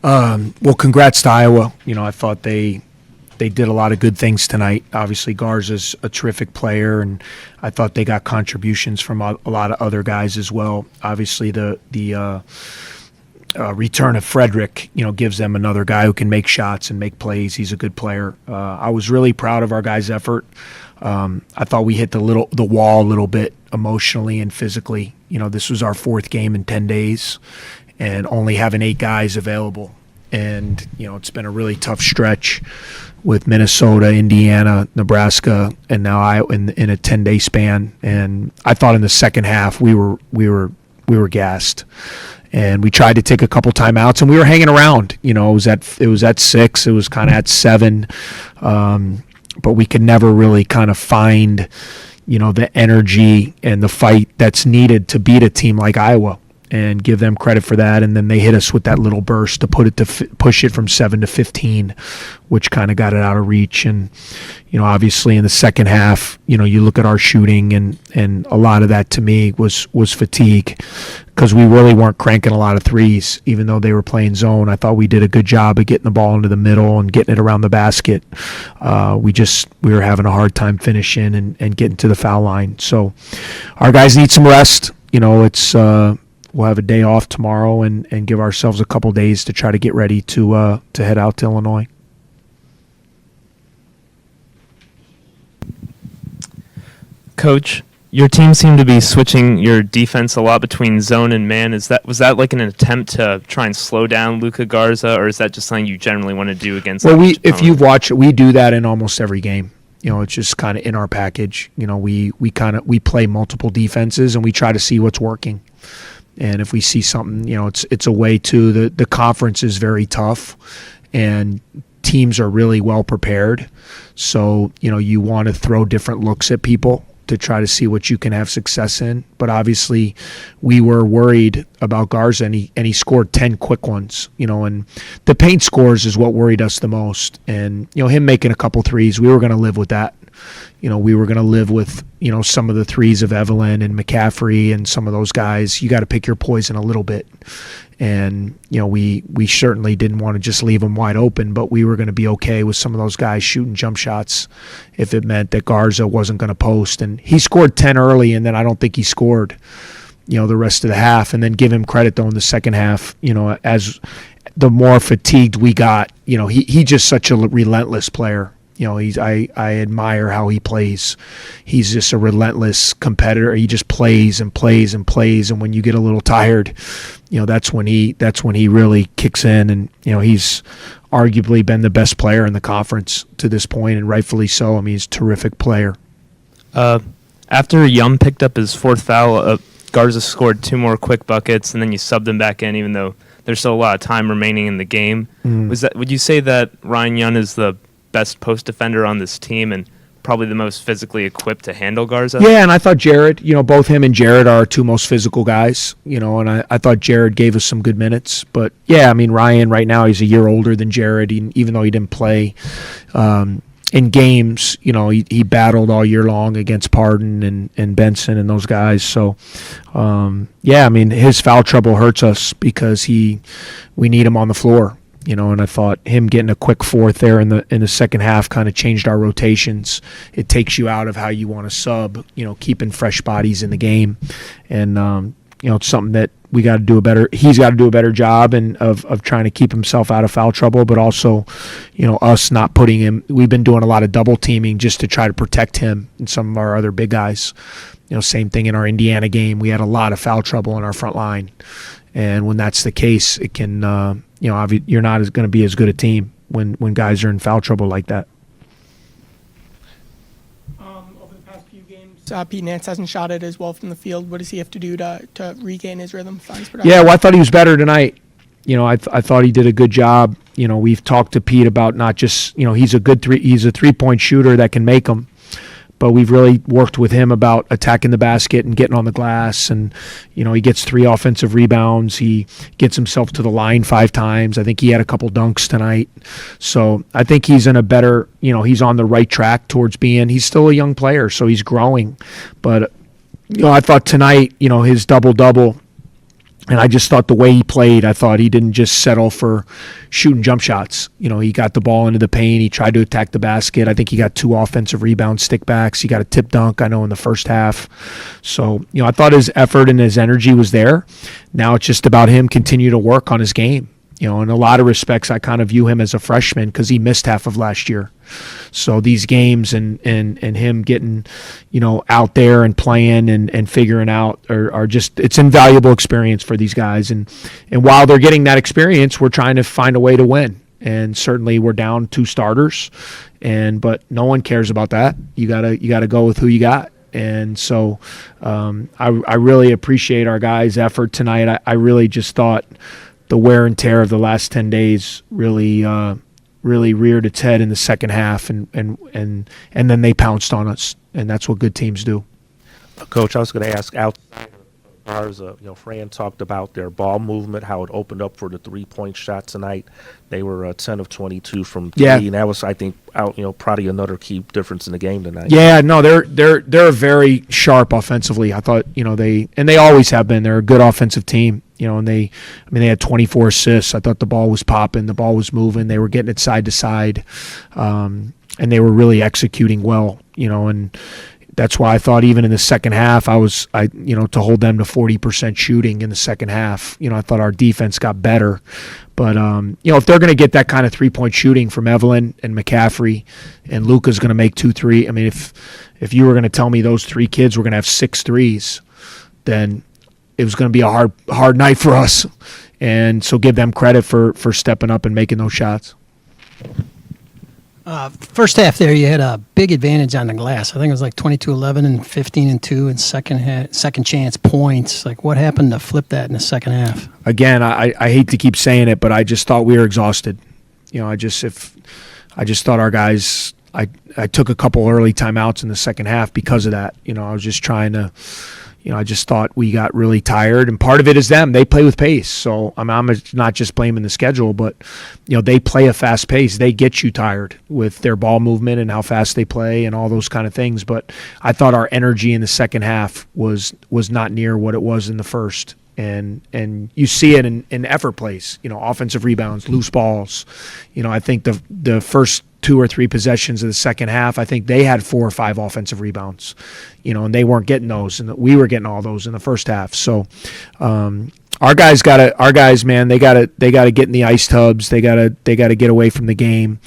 Well, congrats to Iowa. I thought they did a lot of good things tonight. Obviously, Garza's a terrific player, and I thought they got contributions from a lot of other guys as well. Obviously, the return of Frederick, gives them another guy who can make shots and make plays. He's a good player. I was really proud of our guys' effort. I thought we hit the wall a little bit emotionally and physically. This was our fourth game in 10 days, and only having 8 guys available. And, it's been a really tough stretch with Minnesota, Indiana, Nebraska, and now Iowa in a 10-day span. And I thought in the second half we were gassed. And we tried to take a couple timeouts, and we were hanging around. It was at 6. It was kind of at 7. But we could never really kind of find, the energy and the fight that's needed to beat a team like Iowa, and give them credit for that. And then they hit us with that little burst to push it from 7 to 15, which kind of got it out of reach. And, obviously in the second half, you look at our shooting, and a lot of that to me was fatigue, because we really weren't cranking a lot of threes, even though they were playing zone. I thought we did a good job of getting the ball into the middle and getting it around the basket. We were having a hard time finishing and getting to the foul line. So our guys need some rest. We'll have a day off tomorrow and give ourselves a couple days to try to get ready to head out to Illinois. Coach, your team seemed to be switching your defense a lot between zone and man. Was that like an attempt to try and slow down Luka Garza, or is that just something you generally want to do against? Well, if you've watched it, we do that in almost every game. It's just kind of in our package. We play multiple defenses, and we try to see what's working. And if we see something, it's a way to the conference is very tough, and teams are really well prepared. So, you want to throw different looks at people to try to see what you can have success in. But obviously we were worried about Garza, and he scored 10 quick ones, and the paint scores is what worried us the most. And, him making a couple threes, we were going to live with that. We were going to live with, some of the threes of Evelyn and McCaffrey and some of those guys. You got to pick your poison a little bit. And, we certainly didn't want to just leave them wide open, but we were going to be okay with some of those guys shooting jump shots if it meant that Garza wasn't going to post. And he scored 10 early, and then I don't think he scored, the rest of the half. And then give him credit, though, in the second half, as the more fatigued we got, he just such a relentless player. I admire how he plays. He's just a relentless competitor. He just plays and plays and plays. And when you get a little tired, that's when he really kicks in. And he's arguably been the best player in the conference to this point, and rightfully so. I mean, he's a terrific player. After Yum picked up his 4th foul, Garza scored 2 more quick buckets, and then you subbed him back in, even though there's still a lot of time remaining in the game. Would you say that Ryan Young is the best post defender on this team and probably the most physically equipped to handle Garza? Yeah, and I thought Jared, both him and Jared are our 2 most physical guys, and I thought Jared gave us some good minutes. But, yeah, I mean, Ryan right now, he's a year older than Jared, even though he didn't play in games. He battled all year long against Pardon and Benson and those guys. So, yeah, I mean, his foul trouble hurts us because we need him on the floor. And I thought him getting a quick 4th there in the second half kind of changed our rotations. It takes you out of how you want to sub, keeping fresh bodies in the game. And, it's something that we got to do he's got to do a better job of trying to keep himself out of foul trouble, but also, us not putting him. We've been doing a lot of double teaming just to try to protect him and some of our other big guys. Same thing in our Indiana game. We had a lot of foul trouble in our front line. And when that's the case, it can, you're not going to be as good a team when guys are in foul trouble like that. Over the past few games, Pete Nance hasn't shot it as well from the field. What does he have to do to regain his rhythm? Yeah, well, I thought he was better tonight. I thought he did a good job. We've talked to Pete about not just, he's a 3-point shooter that can make them. But we've really worked with him about attacking the basket and getting on the glass. And, he gets 3 offensive rebounds. He gets himself to the line 5 times. I think he had a couple dunks tonight. So I think he's in a better, he's on the right track towards he's still a young player, so he's growing. But, I thought tonight, his double-double And I just thought the way he played, I thought he didn't just settle for shooting jump shots. He got the ball into the paint. He tried to attack the basket. I think he got 2 offensive rebound stickbacks. He got a tip dunk, I know, in the first half. So, I thought his effort and his energy was there. Now it's just about him continue to work on his game. In a lot of respects, I kind of view him as a freshman because he missed half of last year. So these games and him getting, out there and playing and figuring out are just, it's invaluable experience for these guys. And while they're getting that experience, we're trying to find a way to win. And certainly we're down 2 starters, but no one cares about that. You gotta go with who you got. And so I really appreciate our guys' effort tonight. I really just thought the wear and tear of the last 10 days really reared its head in the second half, and then they pounced on us, and that's what good teams do. Coach, I was going to ask, outside of Garza, Fran talked about their ball movement, how it opened up for the 3-point shot tonight. They were 10 of 22 from 3, and that was, I think, probably another key difference in the game tonight. Yeah, no, they're very sharp offensively. I thought, they always have been. They're a good offensive team. And they had 24 assists. I thought the ball was popping, the ball was moving. They were getting it side to side, and they were really executing well. And that's why I thought even in the second half, to hold them to 40% shooting in the second half. I thought our defense got better. But if they're going to get that kind of 3-point shooting from Evelyn and McCaffrey, and Luka's going to make 2 3, if you were going to tell me those 3 kids were going to have 6 threes, then it was going to be a hard night for us. And so give them credit for stepping up and making those shots. First half there, you had a big advantage on the glass. I think it was like 22-11 and 15-2 and second chance points. Like, what happened to flip that in the second half? Again, I hate to keep saying it, but I just thought we were exhausted. I just thought our guys. I took a couple early timeouts in the second half because of that. I was just trying to. I just thought we got really tired, and part of it is them. They play with pace, so I'm not just blaming the schedule, but they play a fast pace. They get you tired with their ball movement and how fast they play and all those kind of things. But I thought our energy in the second half was not near what it was in the first, and you see it in effort plays. Offensive rebounds, loose balls. I think the first 2 or 3 possessions of the second half, I think they had 4 or 5 offensive rebounds, and they weren't getting those, and we were getting all those in the first half. So, our guys, man, they gotta get in the ice tubs. They gotta get away from the game,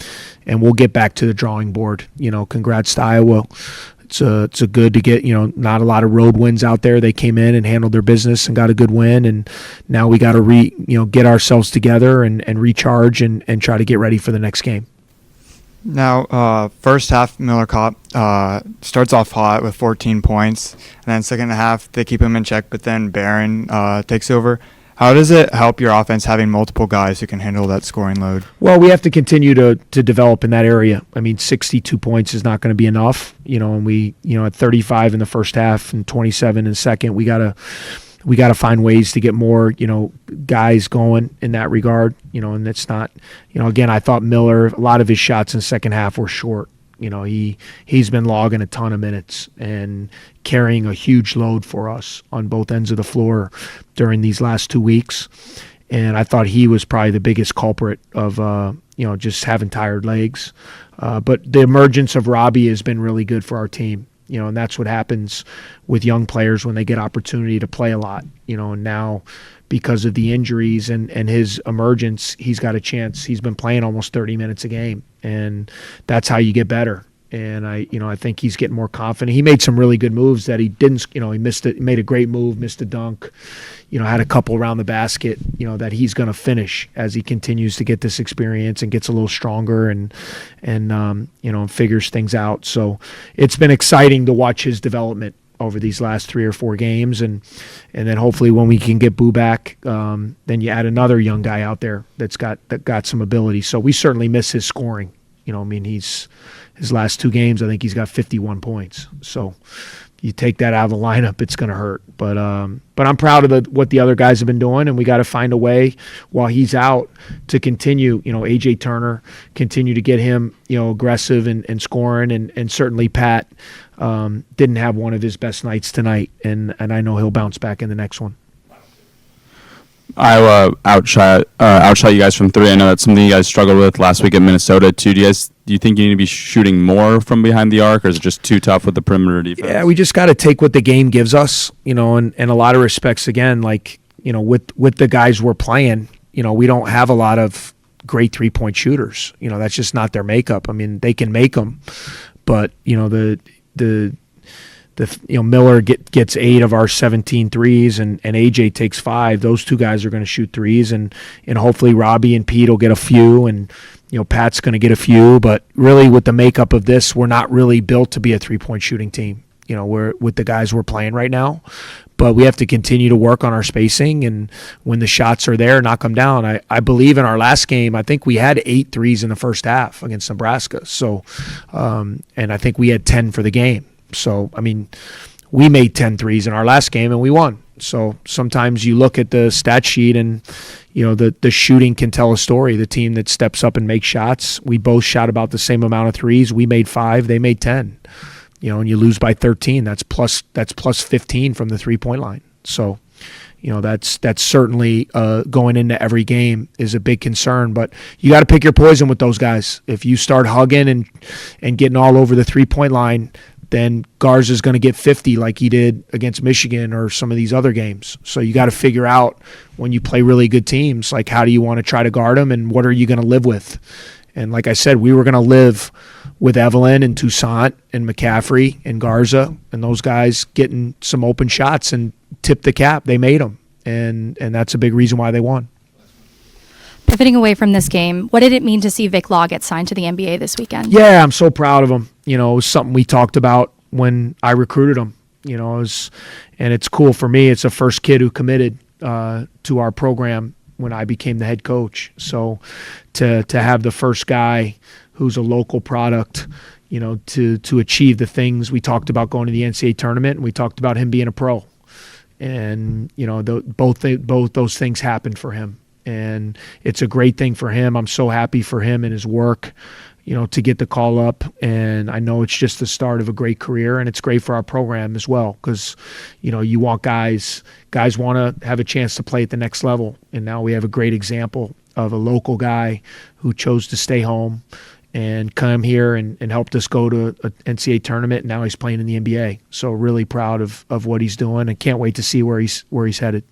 and we'll get back to the drawing board. Congrats to Iowa. It's a good to get, not a lot of road wins out there. They came in and handled their business and got a good win, and now we got to get ourselves together and recharge and try to get ready for the next game. Now, first half, Miller Kopp starts off hot with 14 points, and then second half, they keep him in check, but then Barron takes over. How does it help your offense having multiple guys who can handle that scoring load? Well, we have to continue to develop in that area. 62 points is not going to be enough, and we, at 35 in the first half and 27 in the second, we got to find ways to get more, guys going in that regard, and it's not, again, I thought Miller, a lot of his shots in the second half were short. He's been logging a ton of minutes and carrying a huge load for us on both ends of the floor during these last 2 weeks. And I thought he was probably the biggest culprit of, just having tired legs. But the emergence of Robbie has been really good for our team. And that's what happens with young players when they get opportunity to play a lot, and now because of the injuries and his emergence, he's got a chance. He's been playing almost 30 minutes a game, and that's how you get better. And I think he's getting more confident. He made some really good moves that he didn't, he missed it, made a great move, missed a dunk, had a couple around the basket, that he's going to finish as he continues to get this experience and gets a little stronger and figures things out. So it's been exciting to watch his development over these last 3 or 4 games, and then hopefully when we can get Boo back, then you add another young guy out there that got some ability. So we certainly miss his scoring. His last 2 games, I think he's got 51 points. So you take that out of the lineup, it's going to hurt. But I'm proud of what the other guys have been doing, and we got to find a way while he's out to continue. AJ Turner, continue to get him aggressive and scoring, and certainly Pat didn't have one of his best nights tonight, and I know he'll bounce back in the next one. Iowa outshot you guys from three. I know that's something you guys struggled with last week at Minnesota too. Do you think you need to be shooting more from behind the arc, or is it just too tough with the perimeter defense? Yeah, we just got to take what the game gives us, and in a lot of respects, again, like, with the guys we're playing, we don't have a lot of great 3-point shooters. That's just not their makeup. I mean, they can make them, but Miller gets 8 of our 17 threes, and AJ takes 5. Those two guys are going to shoot threes, and hopefully Robbie and Pete will get a few, and Pat's going to get a few. But really, with the makeup of this, we're not really built to be a 3-point shooting team. We're with the guys we're playing right now, but we have to continue to work on our spacing, and when the shots are there, knock them down. I believe in our last game, I think we had 8 threes in the first half against Nebraska. So, and I think we had 10 for the game. So, I mean, we made 10 threes in our last game and we won. So sometimes you look at the stat sheet and, the shooting can tell a story. The team that steps up and makes shots, we both shot about the same amount of threes. We made 5, they made 10. And you lose by 13. That's plus 15 from the 3-point line. So, that's certainly going into every game is a big concern. But you got to pick your poison with those guys. If you start hugging and getting all over the 3-point line, then Garza's going to get 50 like he did against Michigan or some of these other games. So you got to figure out when you play really good teams, like how do you want to try to guard them and what are you going to live with? And like I said, we were going to live with Evelyn and Toussaint and McCaffrey and Garza and those guys getting some open shots and tipped the cap. They made them, and that's a big reason why they won. Pivoting away from this game, what did it mean to see Vic Law get signed to the NBA this weekend? Yeah, I'm so proud of him. It was something we talked about when I recruited him. And it's cool for me. It's the first kid who committed to our program when I became the head coach. So to have the first guy who's a local product, to achieve the things we talked about going to the NCAA tournament, and we talked about him being a pro. And, both those things happened for him. And it's a great thing for him. I'm so happy for him and his work, to get the call up. And I know it's just the start of a great career, and it's great for our program as well because, you want guys want to have a chance to play at the next level. And now we have a great example of a local guy who chose to stay home and come here and helped us go to an NCAA tournament. And now he's playing in the NBA. So really proud of what he's doing and can't wait to see where he's headed.